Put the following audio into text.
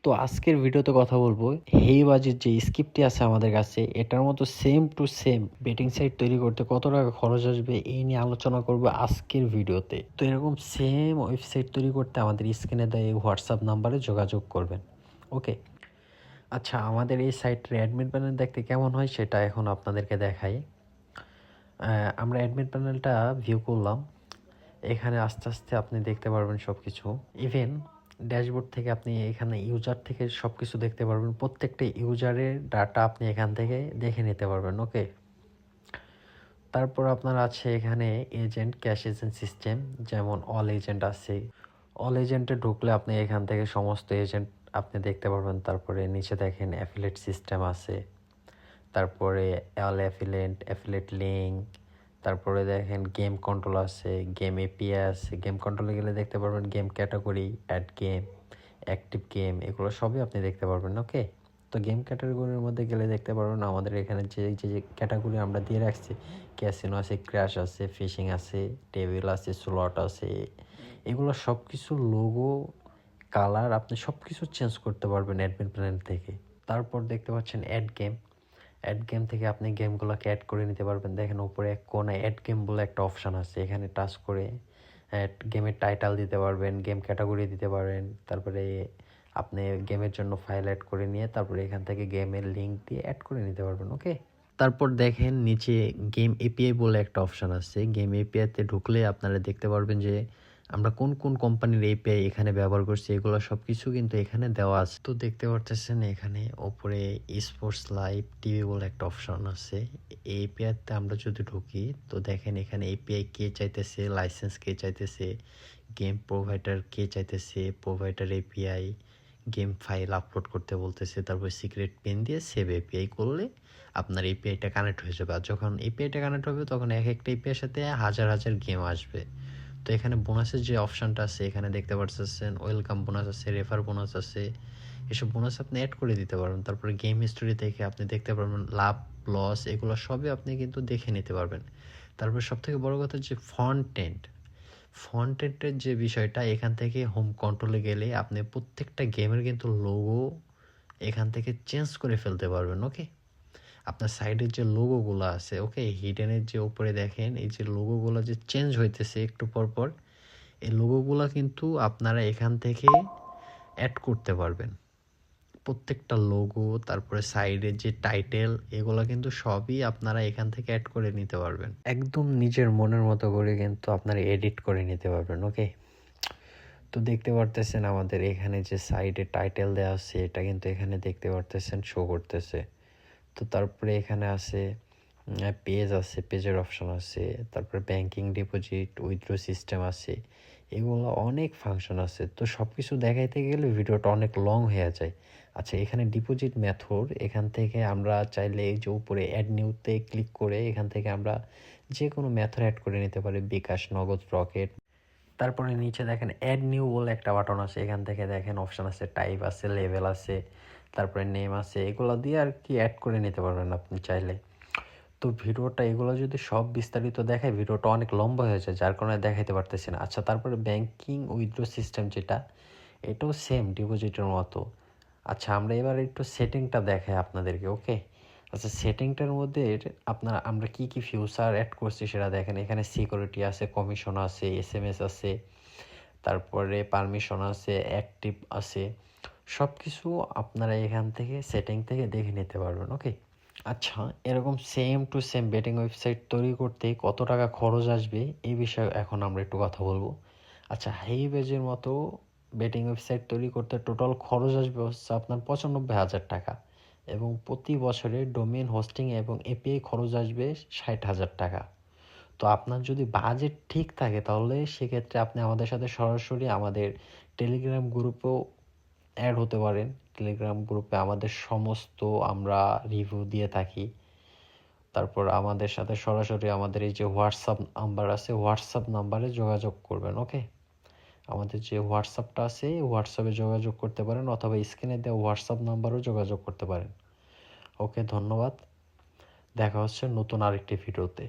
তো আজকের ভিডিওতে কথা বলবো হেইবাজির যে স্ক্রিপ্টটি আছে আমাদের কাছে এটার মতো same to same betting site তৈরি করতে কত টাকা খরচ আসবে এই নিয়ে আলোচনা করবো আজকের ভিডিওতে। তো এরকম সেম ওয়েবসাইট তৈরি করতে আমাদের স্ক্রিনে দেওয়া এই হোয়াটসঅ্যাপ নাম্বারে যোগাযোগ করবেন। ওকে, আচ্ছা আমাদের এই সাইটের অ্যাডমিন প্যানেল দেখতে কেমন হয় সেটা এখন আপনাদেরকে দেখাই। আমরা অ্যাডমিন প্যানেলটা ভিউ করলাম। এখানে আস্তে আস্তে আপনি দেখতে পারবেন সব কিছু। ইভেন ড্যাশবোর্ড থেকে আপনি এখানে ইউজার থেকে সব কিছু দেখতে পারবেন। প্রত্যেকটা ইউজারের ডাটা আপনি এখান থেকে দেখে নিতে পারবেন। ওকে, তারপর আপনার আছে এখানে এজেন্ট, ক্যাশ এজেন্ট সিস্টেম, যেমন অল এজেন্ট আছে। অল এজেন্টে ঢুকলে আপনি এখান থেকে সমস্ত এজেন্ট আপনি দেখতে পারবেন। তারপরে নিচে দেখেন অ্যাফিলেট সিস্টেম আছে, তারপরে অল অ্যাফিলেট লিঙ্ক, তারপরে দেখেন গেম কন্ট্রোল আছে, গেম এপিআই আছে। গেম কন্ট্রোলে গেলে দেখতে পারবেন game category, add game, active game, এগুলো সবই আপনি দেখতে পারবেন। ওকে, তো গেম ক্যাটাগরির মধ্যে গেলে দেখতে পারবেন আমাদের এখানে যে যে ক্যাটাগরি আমরা দিয়ে রাখছি, ক্যাসিনো আছে, ক্র্যাশ আছে, ফিশিং আছে, টেবিল আছে, স্লট আছে, এগুলো সব কিছু লোগো, কালার আপনি সব কিছু চেঞ্জ করতে পারবেন অ্যাডমিন প্ল্যান থেকে। তারপর দেখতে পাচ্ছেন অ্যাড গেম। অ্যাড গেম থেকে আপনি গেমগুলোকে অ্যাড করে নিতে পারবেন। দেখেন উপরে এক কোণায় অ্যাড গেম বলে একটা অপশান আছে, এখানে টাচ করে গেমের টাইটেল দিতে পারবেন, গেম ক্যাটাগরি দিতে পারেন। তারপরে আপনি গেমের জন্য ফাইল অ্যাড করে নিয়ে তারপরে এখান থেকে গেমের লিঙ্ক দিয়ে অ্যাড করে নিতে পারবেন। ওকে, তারপর দেখেন নিচে গেম এপিআই বলে একটা অপশান আছে। গেম এপিআইতে ঢুকলে আপনারা দেখতে পারবেন যে আমরা কোন কোন কোম্পানির এপিআই এখানে ব্যবহার করছি, এগুলো সব কিছু কিন্তু এখানে দেওয়া আছে। তো দেখতে পারতেছেন এখানে ওপরে স্পোর্টস লাইভ টিভি বলে একটা অপশন আছে। এই এপিআইতে আমরা যদি ঢুকি তো দেখেন এখানে এপিআই কে চাইতেছে, লাইসেন্স কে চাইতেছে, গেম প্রোভাইডার কে চাইতেছে, provider API, game file upload করতে বলতেছে, তারপর সিক্রেট পিন দিয়ে সেভ এপিআই করলে আপনার এপিআইটা কানেক্ট হয়ে যাবে। আর যখন এপিআইটা কানেক্ট হবে তখন এক একটা এপিআইয়ের সাথে হাজার হাজার গেম আসবে। তো এখানে বোনাসের যে অপশানটা আছে এখানে দেখতে পাচ্ছেন ওয়েলকাম বোনাস আছে, রেফার বোনাস আছে, এসব বোনাস আপনি অ্যাড করে দিতে পারবেন। তারপরে গেম হিস্টোরি থেকে আপনি দেখতে পারবেন লাভ লস, এগুলো সবই আপনি কিন্তু দেখে নিতে পারবেন। তারপর সবথেকে বড় কথা যে ফন্টেন্টের যে বিষয়টা, এখান থেকে হোম কন্ট্রোলে গেলে আপনি প্রত্যেকটা গেমের কিন্তু লোগো এখান থেকে চেঞ্জ করে ফেলতে পারবেন। ওকে, আপনার সাইডের যে লোগোগুলো আছে, ওকে, হিডেনের যে উপরে দেখেন এই যে লোগোগুলো যে চেঞ্জ হইতেছে একটু পর পর, এই লোগোগুলো কিন্তু আপনারা এখান থেকে অ্যাড করতে পারবেন। প্রত্যেকটা লোগো, তারপরে সাইডের যে টাইটেল, এগুলো কিন্তু সবই আপনারা এখান থেকে অ্যাড করে নিতে পারবেন। একদম নিজের মনের মতো করে কিন্তু আপনারা এডিট করে নিতে পারবেন। ওকে, তো দেখতে পারতেছেন আমাদের এখানে যে সাইডে টাইটেল দেওয়া আছে এটা কিন্তু এখানে দেখতে পারতেছেন শো করতেছে। তো তারপরে এখানে আছে পেজ আছে, পেজের অপশন আছে, তারপরে ব্যাংকিং, ডিপোজিট, উইথড্র সিস্টেম আছে, এগুলো অনেক ফাংশন আছে। তো সব কিছু দেখাইতে গেলে ভিডিওটা অনেক লং হয়ে যায়। আচ্ছা, এখানে ডিপোজিট মেথড, এখান থেকে আমরা চাইলে এই যে উপরে অ্যাড নিউতে ক্লিক করে এখান থেকে আমরা যে কোনো মেথড অ্যাড করে নিতে পারি, বিকাশ, নগদ, রকেট। তারপরে নিচে দেখেন অ্যাড নিউ বলে একটা বাটন আছে, এখান থেকে দেখেন অপশান আছে, টাইপ আছে, লেভেল আছে, তারপরে নেম আছে, এগুলো দিয়ে আর কি অ্যাড করে নিতে পারবেন আপনি চাইলে। তো ভিডিওটা এগুলো যদি সব বিস্তারিত দেখায় ভিডিওটা অনেক লম্বা হয়ে যায়, যার কারণে দেখাইতে পারতেছি না। আচ্ছা, তারপরে ব্যাংকিং উইথড্র সিস্টেম যেটা, এটাও সেম ডিপোজিটের মতো। আচ্ছা, আমরা এবার একটু সেটিংটা দেখাই আপনাদেরকে। ওকে, আচ্ছা, সেটিংটার মধ্যে আমরা কি কি ফিউচার অ্যাড করছি সেটা দেখেন। এখানে সিকিউরিটি আছে, কমিশন আছে, এসএমএস আছে, তারপরে পারমিশন আছে, অ্যাক্টিভ আছে, সব কিছু আপনারা এখান থেকে সেটিং থেকে দেখে নিতে পারবেন। ওকে, আচ্ছা, এরকম same to same betting website তৈরি করতে কত টাকা খরচ আসবে এই বিষয়ে এখন আমরা একটু কথা বলবো। আচ্ছা, হেইবাজের মতো বেটিং ওয়েবসাইট তৈরি করতে টোটাল খরচ আসবে হচ্ছে আপনার 95,000 টাকা, এবং প্রতি বছরে ডোমেইন হোস্টিং এবং এপিআই খরচ আসবে 60,000 টাকা। তো আপনার যদি বাজেট ঠিক থাকে তাহলে সেক্ষেত্রে আপনি আমাদের সাথে সরাসরি আমাদের টেলিগ্রাম গ্রুপেও অ্যাড হতে পারেন। টেলিগ্রাম গ্রুপে আমাদের সমস্ত আমরা রিভিউ দিয়ে থাকি। তারপর আমাদের সাথে সরাসরি আমাদের এই যে হোয়াটসঅ্যাপ নাম্বার আছে, হোয়াটসঅ্যাপ নাম্বারে যোগাযোগ করবেন। ওকে, আমাদের যে হোয়াটসঅ্যাপটা আছে হোয়াটসঅ্যাপে যোগাযোগ করতে পারেন, অথবা স্ক্রিনে দেওয়া হোয়াটসঅ্যাপ নাম্বারেও যোগাযোগ করতে পারেন। ওকে, ধন্যবাদ। দেখা হচ্ছে নতুন আরেকটি ভিডিওতে।